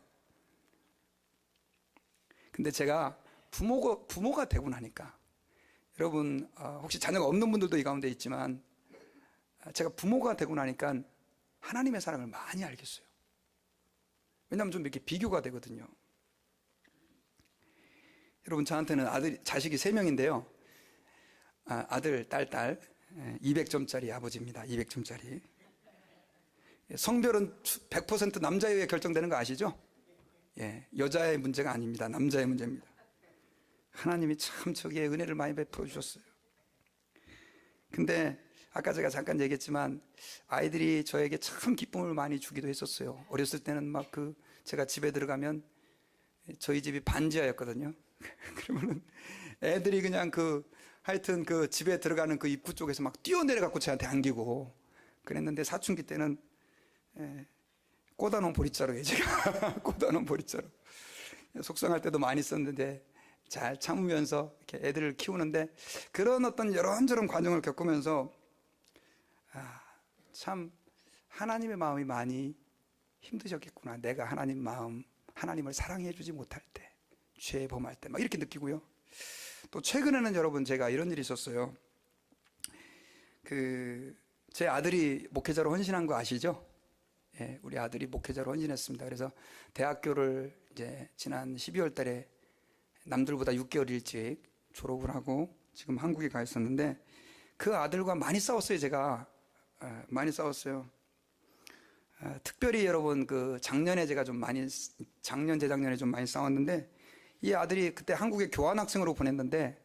근데 제가 부모가 되고 나니까, 여러분 혹시 자녀가 없는 분들도 이 가운데 있지만 제가 부모가 되고 나니까 하나님의 사랑을 많이 알겠어요. 왜냐하면 좀 이렇게 비교가 되거든요. 여러분, 저한테는 자식이 3명인데요 아들, 딸 200점짜리 아버지입니다. 200점짜리. 성별은 100% 남자에 의해 결정되는 거 아시죠? 예, 여자의 문제가 아닙니다. 남자의 문제입니다. 하나님이 참 저기에 은혜를 많이 베풀어 주셨어요. 근데 아까 제가 잠깐 얘기했지만 아이들이 저에게 참 기쁨을 많이 주기도 했었어요. 어렸을 때는 막 제가 집에 들어가면, 저희 집이 반지하였거든요. 그러면은 애들이 그냥 하여튼 집에 들어가는 그 입구 쪽에서 막 뛰어내려갖고 저한테 안기고 그랬는데, 사춘기 때는 꽂아놓은 보리자루에 제가 꽂아놓은 보리자루, 속상할 때도 많이 썼는데 잘 참으면서 이렇게 애들을 키우는데, 그런 어떤 이런저런 과정을 겪으면서 참 하나님의 마음이 많이 힘드셨겠구나. 내가 하나님 마음, 하나님을 사랑해 주지 못할 때, 죄 범할 때 막 이렇게 느끼고요. 또 최근에는 여러분, 제가 이런 일이 있었어요. 제 아들이 목회자로 헌신한 거 아시죠? 예, 우리 아들이 목회자로 헌신했습니다. 그래서 대학교를 이제 지난 12월 달에 남들보다 6개월 일찍 졸업을 하고 지금 한국에 가 있었는데, 그 아들과 많이 싸웠어요. 제가 많이 싸웠어요. 특별히 여러분, 재작년에 좀 많이 싸웠는데, 이 아들이 그때 한국에 교환학생으로 보냈는데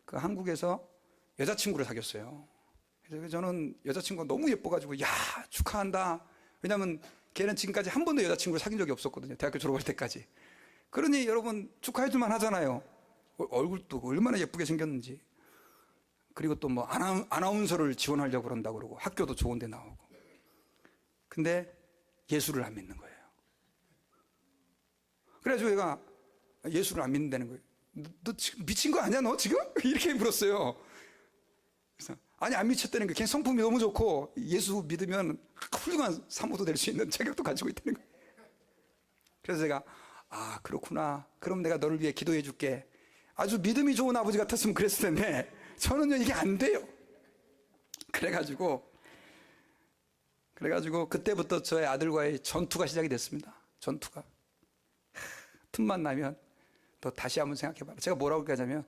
그 한국에서 여자친구를 사귀었어요. 그래서 저는 여자친구가 너무 예뻐가지고 야, 축하한다. 왜냐하면 걔는 지금까지 한 번도 여자친구를 사귄 적이 없었거든요. 대학교 졸업할 때까지. 그러니 여러분, 축하해줄만 하잖아요. 얼굴도 얼마나 예쁘게 생겼는지. 그리고 또 뭐 아나운서를 지원하려고 그런다고 그러고 학교도 좋은 데 나오고. 근데 예수를 안 믿는 거예요. 그래서 얘가 예수를 안 믿는다는 거예요. 너 지금 미친 거 아니야, 너 지금? 이렇게 물었어요. 그래서 아니, 안 미쳤다는 거예요. 걔 성품이 너무 좋고 예수 믿으면 훌륭한 사모도 될 수 있는 자격도 가지고 있다는 거예요. 그래서 제가 그렇구나. 그럼 내가 너를 위해 기도해 줄게. 아주 믿음이 좋은 아버지 같았으면 그랬을 텐데 저는요, 이게 안 돼요. 그래가지고 그때부터 저의 아들과의 전투가 시작이 됐습니다. 전투가. 틈만 나면 너 다시 한번 생각해봐라. 제가 뭐라고 하냐면,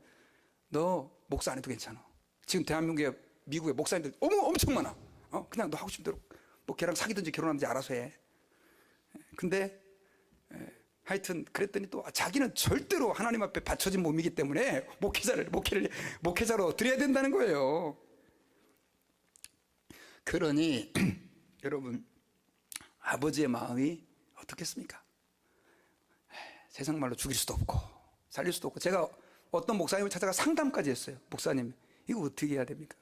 너 목사 안 해도 괜찮아. 지금 대한민국에 미국의 목사님들 엄청 많아. 그냥 너 하고 싶은 대로 뭐 걔랑 사귀든지 결혼하든지 알아서 해. 근데 하여튼 그랬더니 또 자기는 절대로 하나님 앞에 받쳐진 몸이기 때문에 목회자로 드려야 된다는 거예요. 그러니 여러분, 아버지의 마음이 어떻겠습니까? 세상 말로 죽일 수도 없고 살릴 수도 없고. 제가 어떤 목사님을 찾아가 상담까지 했어요. 목사님, 이거 어떻게 해야 됩니까?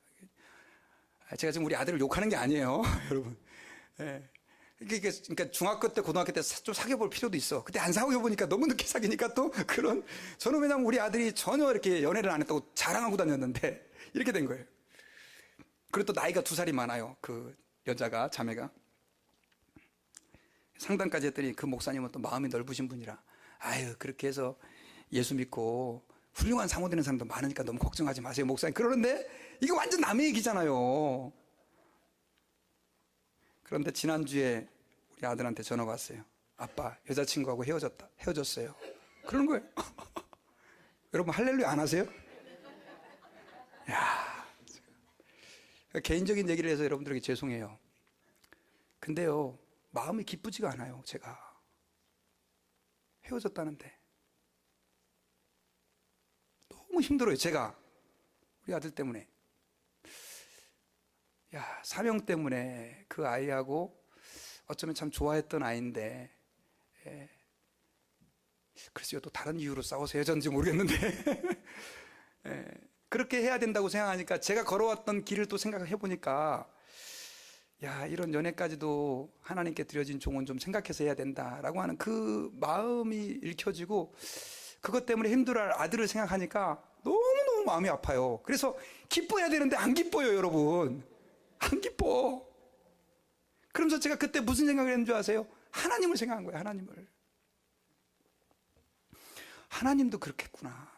제가 지금 우리 아들을 욕하는 게 아니에요, 여러분. 그러니까 중학교 때, 고등학교 때 좀 사귀어볼 필요도 있어. 그때 안 사귀어보니까 너무 늦게 사귀니까 또 그런. 저는 왜냐면 우리 아들이 전혀 이렇게 연애를 안 했다고 자랑하고 다녔는데 이렇게 된 거예요. 그리고 또 나이가 2살이 많아요, 그 여자가, 자매가. 상담까지 했더니 그 목사님은 또 마음이 넓으신 분이라, 아유, 그렇게 해서 예수 믿고 훌륭한 사모 되는 사람도 많으니까 너무 걱정하지 마세요, 목사님. 그러는데 이거 완전 남의 얘기잖아요. 그런데 지난주에 우리 아들한테 전화가 왔어요. 아빠, 여자친구하고 헤어졌어요. 그러는 거예요. 여러분, 할렐루야 안 하세요? 야, 개인적인 얘기를 해서 여러분들에게 죄송해요. 근데요, 마음이 기쁘지가 않아요. 제가 헤어졌다는데 너무 힘들어요. 제가 우리 아들 때문에. 사명 때문에 그 아이하고 어쩌면 참 좋아했던 아이인데, 글쎄요, 또 다른 이유로 싸워서 헤어졌는지 모르겠는데 그렇게 해야 된다고 생각하니까, 제가 걸어왔던 길을 또 생각해 보니까, 이런 연애까지도 하나님께 드려진 종은 좀 생각해서 해야 된다라고 하는 그 마음이 읽혀지고, 그것 때문에 힘들어할 아들을 생각하니까 너무너무 마음이 아파요. 그래서 기뻐해야 되는데 안 기뻐요, 여러분. 안 기뻐. 그러면서 제가 그때 무슨 생각을 했는 줄 아세요? 하나님을 생각한 거예요. 하나님도 그렇겠구나.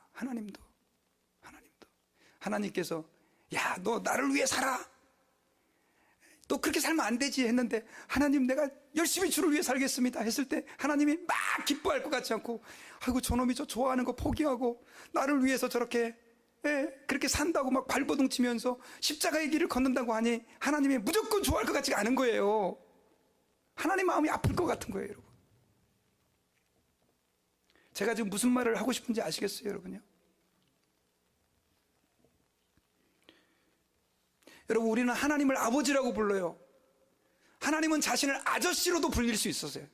하나님께서, 야, 너 나를 위해 살아. 또 그렇게 살면 안 되지 했는데, 하나님, 내가 열심히 주를 위해 살겠습니다 했을 때 하나님이 막 기뻐할 것 같지 않고, 아이고, 저놈이 저 좋아하는 거 포기하고 나를 위해서 저렇게 그렇게 산다고 막 발버둥 치면서 십자가의 길을 걷는다고 하니 하나님이 무조건 좋아할 것 같지가 않은 거예요. 하나님 마음이 아플 것 같은 거예요, 여러분. 제가 지금 무슨 말을 하고 싶은지 아시겠어요, 여러분요? 여러분, 우리는 하나님을 아버지라고 불러요. 하나님은 자신을 아저씨로도 불릴 수 있었어요.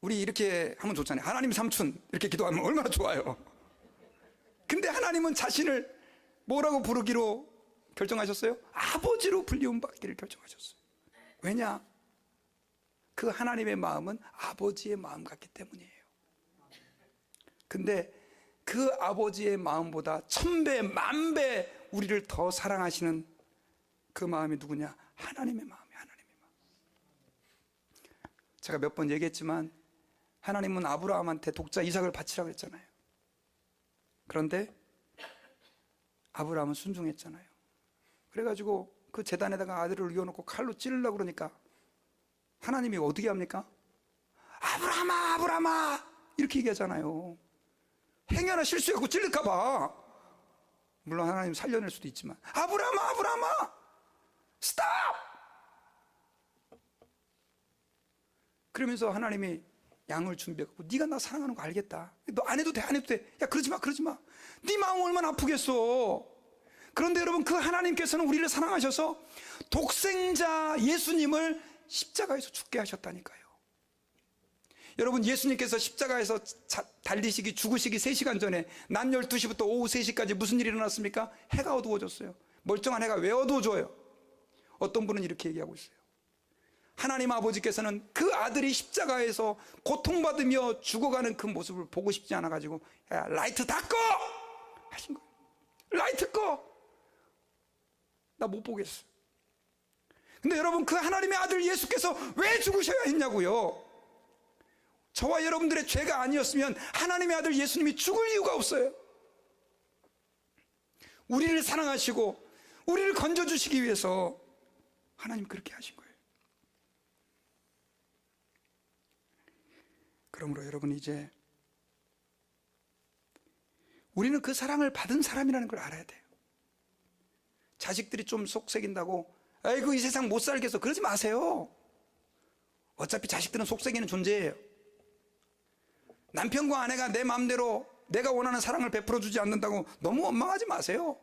우리 이렇게 하면 좋잖아요. 하나님 삼촌 이렇게 기도하면 얼마나 좋아요. 근데 하나님은 자신을 뭐라고 부르기로 결정하셨어요? 아버지로 불리움 받기를 결정하셨어요. 왜냐? 그 하나님의 마음은 아버지의 마음 같기 때문이에요. 근데 그 아버지의 마음보다 1000배, 10,000배 우리를 더 사랑하시는 그 마음이 누구냐? 하나님의 마음이에요. 하나님의 마음. 제가 몇 번 얘기했지만, 하나님은 아브라함한테 독자 이삭을 바치라고 했잖아요. 그런데 아브라함은 순종했잖아요. 그래가지고 그 제단에다가 아들을 이어놓고 칼로 찌르려고 그러니까 하나님이 어떻게 합니까? 아브라함아, 아브라함아, 이렇게 얘기하잖아요. 행여나 실수해갖고 찔릴까봐. 물론 하나님 살려낼 수도 있지만, 아브라함아, 아브라함아, 스탑! 그러면서 하나님이 양을 준비하고, 네가 나 사랑하는 거 알겠다. 너 안 해도 돼, 안 해도 돼. 야, 그러지 마, 그러지 마. 네 마음 얼마나 아프겠어. 그런데 여러분, 그 하나님께서는 우리를 사랑하셔서 독생자 예수님을 십자가에서 죽게 하셨다니까요. 여러분, 예수님께서 십자가에서 달리시기, 죽으시기 3시간 전에 낮 12시부터 오후 3시까지 무슨 일이 일어났습니까? 해가 어두워졌어요. 멀쩡한 해가 왜 어두워져요? 어떤 분은 이렇게 얘기하고 있어요. 하나님 아버지께서는 그 아들이 십자가에서 고통받으며 죽어가는 그 모습을 보고 싶지 않아가지고, 야, 라이트 다 꺼! 하신 거예요. 라이트 꺼! 나 못 보겠어. 근데 여러분, 그 하나님의 아들 예수께서 왜 죽으셔야 했냐고요? 저와 여러분들의 죄가 아니었으면 하나님의 아들 예수님이 죽을 이유가 없어요. 우리를 사랑하시고 우리를 건져주시기 위해서 하나님 그렇게 하신 거예요. 그러므로 여러분, 이제 우리는 그 사랑을 받은 사람이라는 걸 알아야 돼요. 자식들이 좀 속썩인다고 아이고 이 세상 못 살겠어 그러지 마세요. 어차피 자식들은 속썩이는 존재예요. 남편과 아내가 내 마음대로 내가 원하는 사랑을 베풀어 주지 않는다고 너무 원망하지 마세요.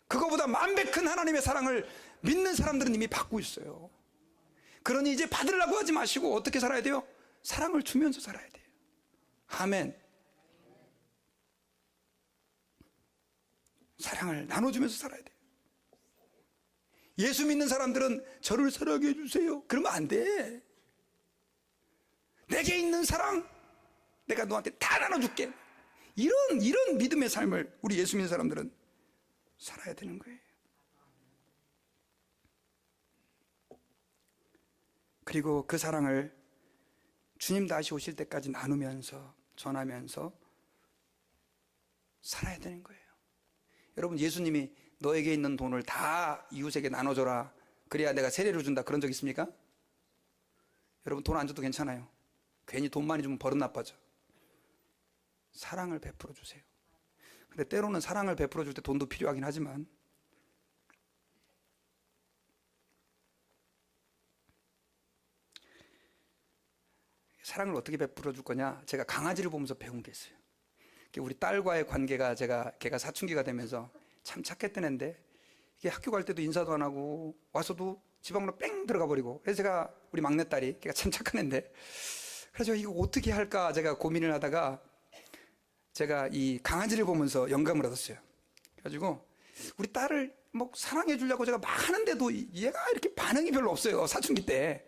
그거보다 만배 큰 하나님의 사랑을 믿는 사람들은 이미 받고 있어요. 그러니 이제 받으려고 하지 마시고 어떻게 살아야 돼요? 사랑을 주면서 살아야 돼요. 아멘. 사랑을 나눠주면서 살아야 돼요. 예수 믿는 사람들은 저를 사랑해 주세요 그러면 안 돼. 내게 있는 사랑 내가 너한테 다 나눠줄게. 이런 믿음의 삶을 우리 예수 믿는 사람들은 살아야 되는 거예요. 그리고 그 사랑을 주님 다시 오실 때까지 나누면서 전하면서 살아야 되는 거예요. 여러분, 예수님이 너에게 있는 돈을 다 이웃에게 나눠줘라 그래야 내가 세례를 준다 그런 적 있습니까? 여러분, 돈 안 줘도 괜찮아요. 괜히 돈 많이 주면 버릇 나빠져. 사랑을 베풀어 주세요. 근데 때로는 사랑을 베풀어 줄 때 돈도 필요하긴 하지만 사랑을 어떻게 베풀어 줄 거냐, 제가 강아지를 보면서 배운 게 있어요. 우리 딸과의 관계가 걔가 사춘기가 되면서 참 착했던 애인데 이게 학교 갈 때도 인사도 안 하고 와서도 집 안으로 뺑 들어가 버리고, 그래서 제가 우리 막내딸이 걔가 참 착한 애인데 그래서 이거 어떻게 할까 제가 고민을 하다가 제가 이 강아지를 보면서 영감을 얻었어요. 그래가지고 우리 딸을 뭐 사랑해 주려고 제가 막 하는데도 얘가 이렇게 반응이 별로 없어요, 사춘기 때.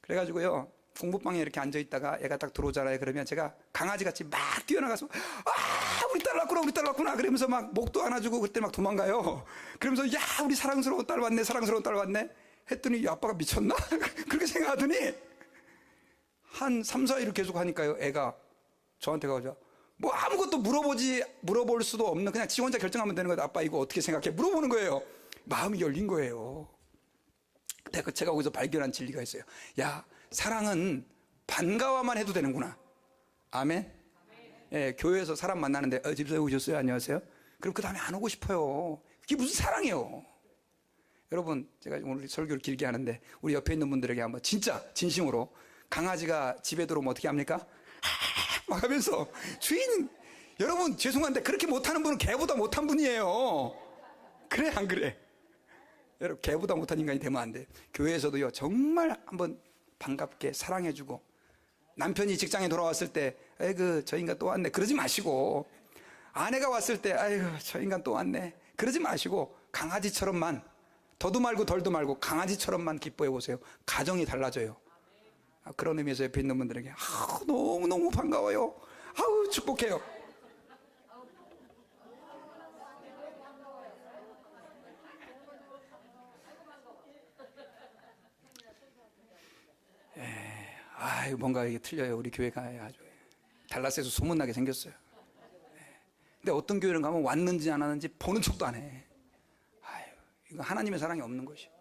그래가지고요, 공부방에 이렇게 앉아있다가 애가 딱 들어오잖아요. 그러면 제가 강아지같이 막 뛰어나가서 우리 딸 왔구나 그러면서 막 목도 안아주고 그때 막 도망가요. 그러면서 야 우리 사랑스러운 딸 왔네 했더니 아빠가 미쳤나? 그렇게 생각하더니 한 3, 4일을 계속 하니까요, 애가 저한테 가서 뭐 아무것도 물어볼 수도 없는, 그냥 지 혼자 결정하면 되는 거예요. 아빠 이거 어떻게 생각해? 물어보는 거예요. 마음이 열린 거예요. 그때 제가 거기서 발견한 진리가 있어요. 야, 사랑은 반가워만 해도 되는구나. 아멘. 예, 교회에서 사람 만나는데 집사에 오셨어요? 안녕하세요. 그럼 그 다음에 안 오고 싶어요. 그게 무슨 사랑이에요. 여러분, 제가 오늘 설교를 길게 하는데 우리 옆에 있는 분들에게 한번 진짜 진심으로, 강아지가 집에 들어오면 어떻게 합니까? 막 하면서 주인, 여러분 죄송한데 그렇게 못하는 분은 개보다 못한 분이에요. 그래 안 그래? 여러분, 개보다 못한 인간이 되면 안 돼. 교회에서도요, 정말 한번 반갑게 사랑해주고, 남편이 직장에 돌아왔을 때 아이고 저 인간 또 왔네 그러지 마시고, 아내가 왔을 때 아이고 저 인간 또 왔네 그러지 마시고, 강아지처럼만, 더도 말고 덜도 말고 강아지처럼만 기뻐해 보세요. 가정이 달라져요. 그런 의미에서 옆에 있는 분들에게 너무너무 반가워요. 축복해요. 뭔가 이게 틀려요. 우리 교회가 아주 달라스에서 소문나게 생겼어요. 근데 어떤 교회를 가면 왔는지 안 왔는지 보는 척도 안 해. 이거 하나님의 사랑이 없는 것이에요.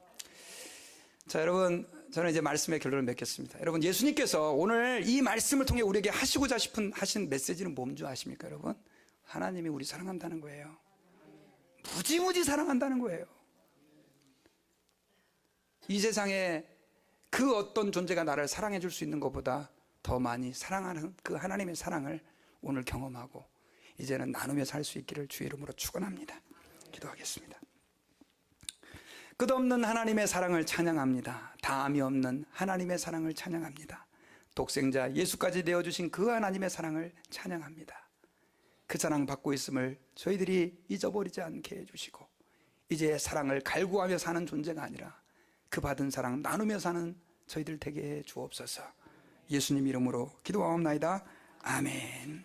자, 여러분, 저는 이제 말씀의 결론을 맺겠습니다. 여러분, 예수님께서 오늘 이 말씀을 통해 우리에게 하시고자 하신 메시지는 뭔 줄 아십니까? 여러분, 하나님이 우리 사랑한다는 거예요. 무지무지 사랑한다는 거예요. 이 세상에 그 어떤 존재가 나를 사랑해 줄 수 있는 것보다 더 많이 사랑하는 그 하나님의 사랑을 오늘 경험하고 이제는 나누며 살 수 있기를 주의 이름으로 축원합니다. 기도하겠습니다. 끝없는 하나님의 사랑을 찬양합니다. 다함이 없는 하나님의 사랑을 찬양합니다. 독생자 예수까지 내어주신 그 하나님의 사랑을 찬양합니다. 그 사랑 받고 있음을 저희들이 잊어버리지 않게 해주시고, 이제 사랑을 갈구하며 사는 존재가 아니라 그 받은 사랑 나누며 사는 저희들 되게 해 주옵소서. 예수님 이름으로 기도하옵나이다. 아멘.